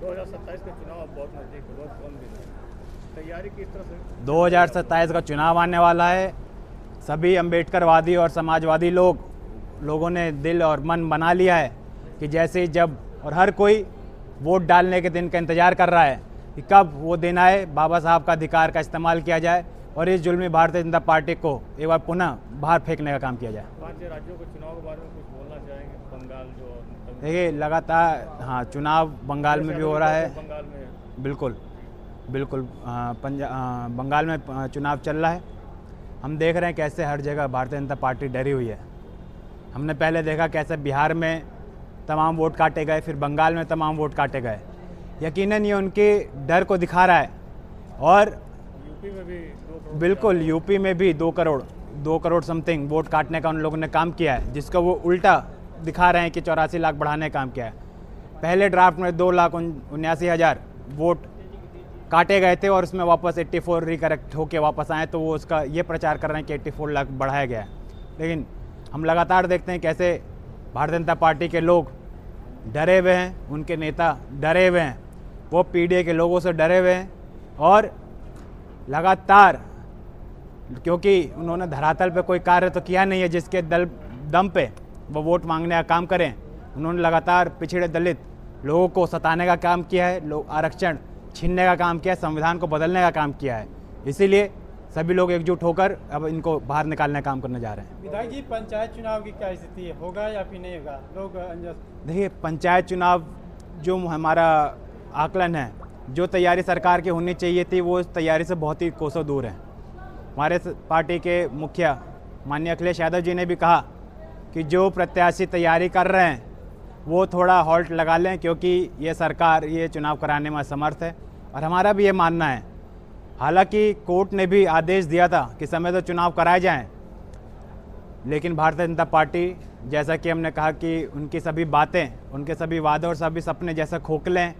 2027 का चुनाव अब बहुत नजदीक है, बहुत कम दिन है, तैयारी किस तरह से? 2027 का चुनाव आने वाला है। सभी अम्बेडकरवादी और समाजवादी लोगों ने दिल और मन बना लिया है कि जैसे जब और हर कोई वोट डालने के दिन का इंतज़ार कर रहा है कि कब वो दिन आए, बाबा साहब का अधिकार का इस्तेमाल किया जाए और इस जुल्मी भारतीय जनता पार्टी को एक बार पुनः बाहर फेंकने का काम किया जाए। 5 राज्यों के चुनाव के बारे में कुछ बोलना चाहेंगे? बंगाल जो देखिए लगातार, हाँ, चुनाव बंगाल में भी हो रहा है। बंगाल में बिल्कुल बिल्कुल बंगाल में चुनाव चल रहा है। हम देख रहे हैं कैसे हर जगह भारतीय जनता पार्टी डरी हुई है। हमने पहले देखा कैसे बिहार में तमाम वोट काटे गए, फिर बंगाल में तमाम वोट काटे गए। यकीनन ये उनके डर को दिखा रहा है। और यूपी में भी 2 करोड़, बिल्कुल यूपी में भी 2 करोड़ समथिंग वोट काटने का उन लोगों ने काम किया है, जिसका वो उल्टा दिखा रहे हैं कि 84 लाख बढ़ाने का काम किया है। पहले ड्राफ्ट में 2,79,000 वोट काटे गए थे और उसमें वापस 84 रिकरेक्ट होके वापस आए, तो वो उसका ये प्रचार कर रहे हैं कि 84 लाख बढ़ाया गया है। लेकिन हम लगातार देखते हैं कैसे भारतीय जनता पार्टी के लोग डरे हुए हैं, उनके नेता डरे हुए हैं, वो पीडीए के लोगों से डरे हुए हैं और लगातार, क्योंकि उन्होंने धरातल पे कोई कार्य तो किया नहीं है जिसके दम पे वो वोट मांगने का काम करें। उन्होंने लगातार पिछड़े दलित लोगों को सताने का काम किया है, लोग आरक्षण छीनने का काम किया है, संविधान को बदलने का काम किया है। इसीलिए सभी लोग एकजुट होकर अब इनको बाहर निकालने का काम करने जा रहे हैं। विधायक जी, पंचायत चुनाव की क्या स्थिति है, होगा या फिर नहीं होगा? लोग देखिए, पंचायत चुनाव जो हमारा आकलन है, जो तैयारी सरकार की होनी चाहिए थी, वो इस तैयारी से बहुत ही कोसों दूर है। हमारे पार्टी के मुखिया माननीय अखिलेश यादव जी ने भी कहा कि जो प्रत्याशी तैयारी कर रहे हैं वो थोड़ा हॉल्ट लगा लें, क्योंकि ये सरकार ये चुनाव कराने में असमर्थ है। और हमारा भी ये मानना है, हालांकि कोर्ट ने भी आदेश दिया था कि समय तो चुनाव कराए जाएं, लेकिन भारतीय जनता पार्टी, जैसा कि हमने कहा कि उनकी सभी बातें, उनके सभी वादे और सभी सपने जैसे खोखले हैं,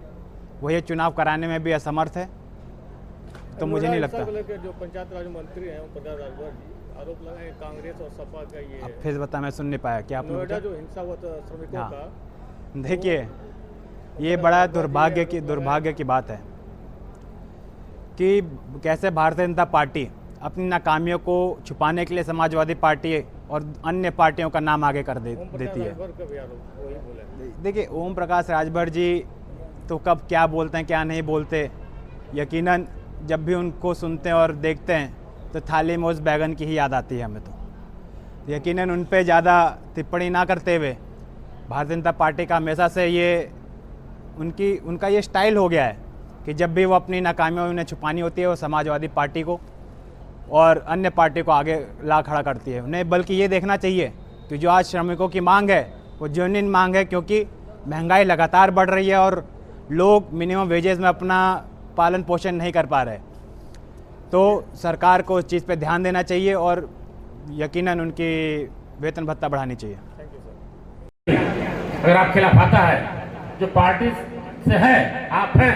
वो ये चुनाव कराने में भी असमर्थ है। तो मुझे नहीं लगता। जो पंचायत राज मंत्री हैं प्रकाश राजभर जी आरोप लगाए कांग्रेस और सपा का ये अब फिर बता, मैं सुन नहीं पाया क्या आपने नोएडा जो हिंसा हुआ था श्रमिकों हाँ। का। देखिए, ये बड़ा दुर्भाग्य की बात है कि कैसे भारतीय जनता पार्टी अपनी नाकामियों को छुपाने के लिए समाजवादी पार्टी और अन्य पार्टियों का नाम आगे कर देती है। देखिए, ओम प्रकाश राजभर जी तो कब क्या बोलते हैं क्या नहीं बोलते, यकीनन जब भी उनको सुनते हैं और देखते हैं तो थाली में उस बैगन की ही याद आती है हमें। तो यकीनन उन पे ज़्यादा टिप्पणी ना करते हुए, भारतीय जनता पार्टी का हमेशा से ये उनका ये स्टाइल हो गया है कि जब भी वो अपनी नाकामियों उन्हें छुपानी होती है, वो समाजवादी पार्टी को और अन्य पार्टी को आगे ला खड़ा करती है। उन्हें बल्कि ये देखना चाहिए कि जो आज श्रमिकों की मांग है वो जेन्युइन मांग है, क्योंकि महंगाई लगातार बढ़ रही है और लोग मिनिमम वेजेस में अपना पालन पोषण नहीं कर पा रहे। तो सरकार को इस चीज़ पे ध्यान देना चाहिए और यकीनन उनकी वेतन भत्ता बढ़ानी चाहिए। अगर आप खिलाफ आता है जो पार्टी से है, आप हैं,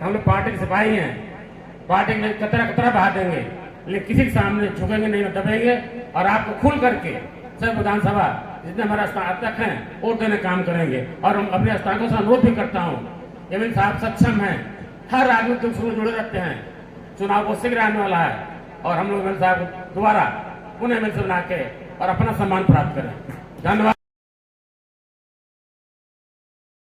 हम लोग पार्टी के सिपाही हैं, पार्टी के कतरा बहा देंगे, लेकिन किसी के सामने झुकेंगे नहीं, दबेंगे और आपको खुल करके सब विधानसभा जितने हमारे स्नातक हैं वोट देने काम करेंगे। और हम अपने स्नातकों से अनुरोध भी करता हूँ, एमएलए साहब सक्षम हैं, हर आदमी दुख सुख जुड़े रहते हैं, चुनाव बहुत शीघ्र आने वाला है और हम लोग एमएलए साहब दोबारा पुनः एमएलए बना के और अपना सम्मान प्राप्त करें। धन्यवाद।